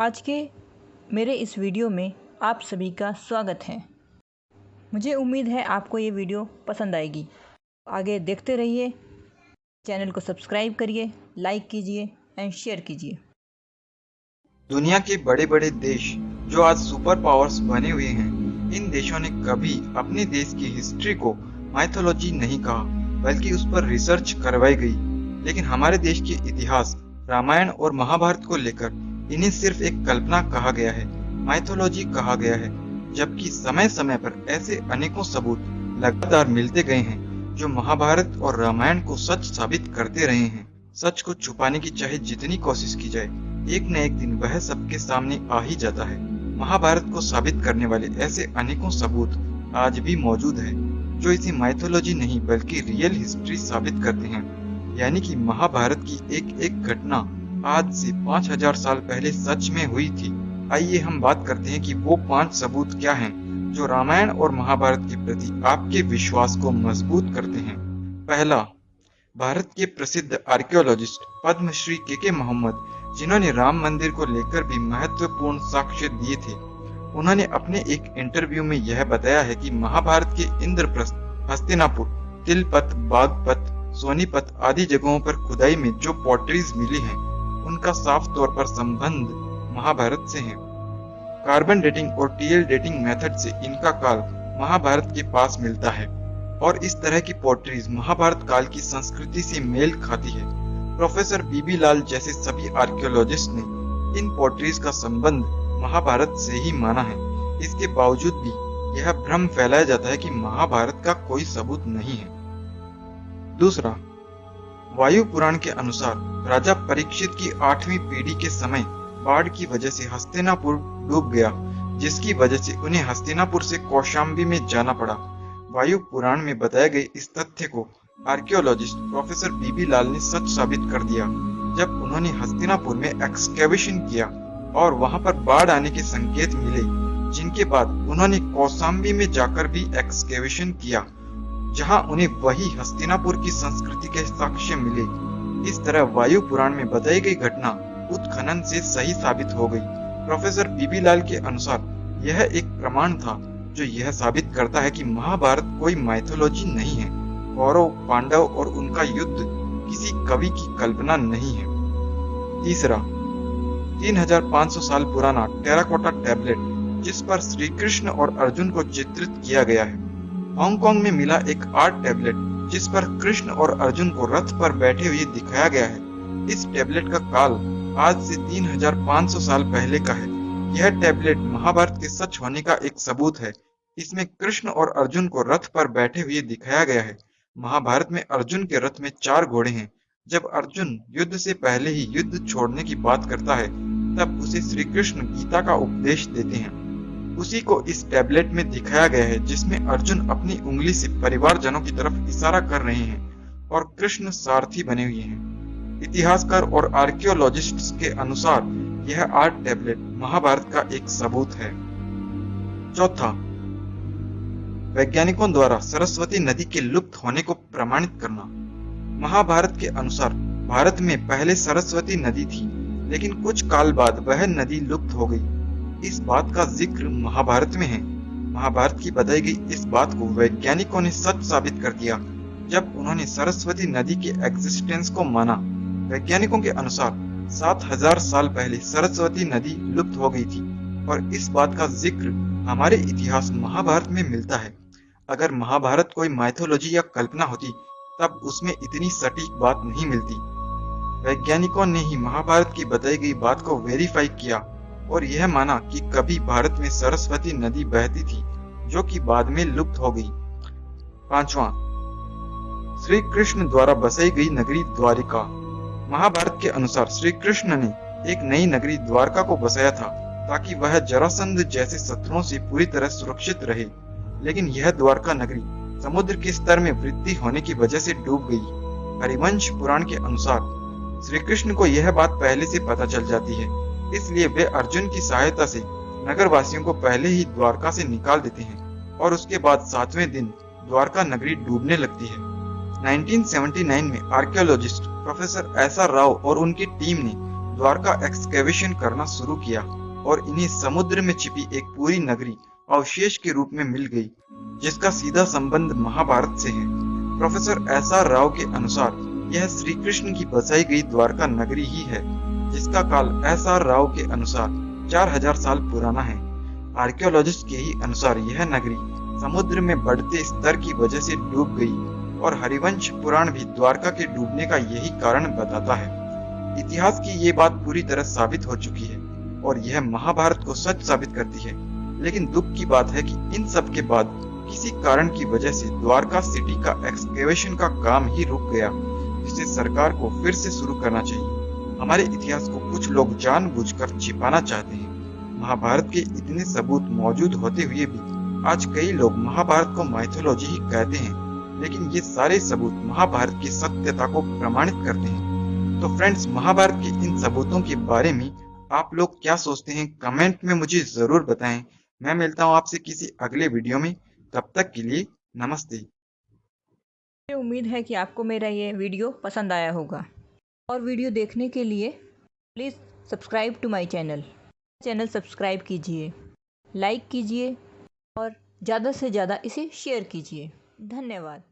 आज के मेरे इस वीडियो में आप सभी का स्वागत है। मुझे उम्मीद है आपको ये वीडियो पसंद आएगी। आगे देखते रहिए, चैनल को सब्सक्राइब करिए, लाइक कीजिए एंड शेयर कीजिए। दुनिया के बड़े बड़े देश जो आज सुपर पावर्स बने हुए हैं, इन देशों ने कभी अपने देश की हिस्ट्री को माइथोलॉजी नहीं कहा, बल्कि उस पर रिसर्च करवाई गई। लेकिन हमारे देश के इतिहास रामायण और महाभारत को लेकर इन्हें सिर्फ एक कल्पना कहा गया है, माइथोलॉजी कहा गया है। जबकि समय समय पर ऐसे अनेकों सबूत लगातार मिलते गए हैं जो महाभारत और रामायण को सच साबित करते रहे हैं। सच को छुपाने की चाहे जितनी कोशिश की जाए, एक न एक दिन वह सबके सामने आ ही जाता है। महाभारत को साबित करने वाले ऐसे अनेकों सबूत आज भी मौजूद है जो इसे माइथोलॉजी नहीं बल्कि रियल हिस्ट्री साबित करते हैं। यानी कि महाभारत की एक एक घटना आज से 5000 साल पहले सच में हुई थी। आइए हम बात करते हैं कि वो 5 सबूत क्या हैं जो रामायण और महाभारत के प्रति आपके विश्वास को मजबूत करते हैं। पहला, भारत के प्रसिद्ध आर्कियोलॉजिस्ट पद्मश्री के मोहम्मद, जिन्होंने राम मंदिर को लेकर भी महत्वपूर्ण साक्ष्य दिए थे। उन्होंने अपने एक इंटरव्यू में यह बताया है कि महाभारत के इंद्रप्रस्थ, हस्तिनापुर, तिलपत, बागपत, सोनीपत आदि जगहों पर खुदाई में जो पॉटरीज मिली हैं, उनका साफ तौर पर संबंध महाभारत से है। कार्बन डेटिंग और टीएल डेटिंग मेथड से इनका काल महाभारत के पास मिलता है और इस तरह की पॉटरीज महाभारत काल की संस्कृति से मेल खाती है। प्रोफेसर बीबी लाल जैसे सभी आर्कियोलॉजिस्ट ने इन पॉटरीज का संबंध महाभारत से ही माना है। इसके बावजूद भी यह भ्रम फैलाया जाता है कि महाभारत का कोई सबूत नहीं है। दूसरा, वायु पुराण के अनुसार राजा परीक्षित की 8वीं पीढ़ी के समय बाढ़ की वजह से हस्तिनापुर डूब गया, जिसकी वजह से उन्हें हस्तिनापुर से कौशाम्बी में जाना पड़ा। वायु पुराण में बताए गए इस तथ्य को आर्कियोलॉजिस्ट प्रोफेसर बीबी लाल ने सच साबित कर दिया जब उन्होंने हस्तिनापुर में एक्सकेवेशन किया और वहां पर बाढ़ आने के संकेत मिले, जिनके बाद उन्होंने कौशाम्बी में जाकर भी एक्सकेवेशन किया, जहां उन्हें वही हस्तिनापुर की संस्कृति के साक्ष्य मिले। इस तरह वायु पुराण में बताई गई घटना उत्खनन से सही साबित हो गई। प्रोफेसर बीबी लाल के अनुसार यह एक प्रमाण था जो यह साबित करता है कि महाभारत कोई माइथोलॉजी नहीं है। कौरव, पांडव और उनका युद्ध किसी कवि की कल्पना नहीं है। तीसरा, 3500 साल पुराना टेराकोटा टैबलेट जिस पर श्री कृष्ण और अर्जुन को चित्रित किया गया है। हांगकांग में मिला एक आर्ट टैबलेट जिस पर कृष्ण और अर्जुन को रथ पर बैठे हुए दिखाया गया है। इस टैबलेट का काल आज से 3500 साल पहले का है। यह टैबलेट महाभारत के सच होने का एक सबूत है। इसमें कृष्ण और अर्जुन को रथ पर बैठे हुए दिखाया गया है। महाभारत में अर्जुन के रथ में 4 घोड़े हैं। जब अर्जुन युद्ध से पहले ही युद्ध छोड़ने की बात करता है, तब उसे श्री कृष्ण गीता का उपदेश देते हैं। उसी को इस टैबलेट में दिखाया गया है, जिसमें अर्जुन अपनी उंगली से परिवारजनों की तरफ इशारा कर रहे हैं और कृष्ण सारथी बने हुए हैं। इतिहासकार और आर्कियोलॉजिस्ट्स के अनुसार यह आर्ट टैबलेट महाभारत का एक सबूत है। चौथा, वैज्ञानिकों द्वारा सरस्वती नदी के लुप्त होने को प्रमाणित करना। महाभारत के अनुसार भारत में पहले सरस्वती नदी थी, लेकिन कुछ काल बाद वह नदी लुप्त हो गई। इस बात का जिक्र महाभारत में है। महाभारत की बताई गई इस बात को वैज्ञानिकों ने सच साबित कर दिया जब उन्होंने सरस्वती नदी के एग्जिस्टेंस को माना। वैज्ञानिकों के अनुसार 7000 साल पहले सरस्वती नदी लुप्त हो गई थी और इस बात का जिक्र हमारे इतिहास महाभारत में मिलता है। अगर महाभारत कोई माइथोलॉजी या कल्पना होती, तब उसमें इतनी सटीक बात नहीं मिलती। वैज्ञानिकों ने ही महाभारत की बताई गई बात को वेरीफाई किया और यह माना कि कभी भारत में सरस्वती नदी बहती थी, जो कि बाद में लुप्त हो गई। पांचवा, श्री कृष्ण द्वारा बसाई गई नगरी द्वारिका। महाभारत के अनुसार श्री कृष्ण ने एक नई नगरी द्वारका को बसाया था ताकि वह जरासंध जैसे शत्रुओं से पूरी तरह सुरक्षित रहे। लेकिन यह द्वारका नगरी समुद्र के स्तर में वृद्धि होने की वजह से डूब गई। हरिवंश पुराण के अनुसार श्री कृष्ण को यह बात पहले से पता चल जाती है, इसलिए वे अर्जुन की सहायता से नगरवासियों को पहले ही द्वारका से निकाल देते हैं और उसके बाद 7वें दिन द्वारका नगरी डूबने लगती है। 1979 में archaeologist professor S R Rao और उनकी टीम ने द्वारका एक्सकेवेशन करना शुरू किया और इन्हें समुद्र में छिपी एक पूरी नगरी अवशेष के रूप में मिल गई, जिसका सीधा संबंध महाभारत से है। प्रोफेसर SR राव के अनुसार यह श्री कृष्ण की बसाई गई द्वारका नगरी ही है, जिसका काल SR राव के अनुसार 4000 साल पुराना है। आर्कियोलॉजिस्ट के ही अनुसार यह नगरी समुद्र में बढ़ते स्तर की वजह से डूब गई और हरिवंश पुराण भी द्वारका के डूबने का यही कारण बताता है। इतिहास की ये बात पूरी तरह साबित हो चुकी है और यह महाभारत को सच साबित करती है। लेकिन दुख की बात है कि इन सब के बाद किसी कारण की वजह से द्वारका सिटी का एक्सकेवेशन का काम ही रुक गया, जिसे सरकार को फिर से शुरू करना चाहिए। हमारे इतिहास को कुछ लोग जानबूझकर छिपाना चाहते हैं। महाभारत के इतने सबूत मौजूद होते हुए भी आज कई लोग महाभारत को माइथोलॉजी ही कहते हैं, लेकिन ये सारे सबूत महाभारत की सत्यता को प्रमाणित करते हैं। तो फ्रेंड्स, महाभारत के इन सबूतों के बारे में आप लोग क्या सोचते हैं, कमेंट में मुझे जरूर बताएं। मैं मिलता हूं आपसे किसी अगले वीडियो में, तब तक के लिए नमस्ते। मुझे उम्मीद है कि आपको मेरा ये वीडियो पसंद आया होगा और वीडियो देखने के लिए please subscribe to my channel subscribe कीजिए, लाइक कीजिए और ज़्यादा से ज़्यादा इसे शेयर कीजिए। धन्यवाद।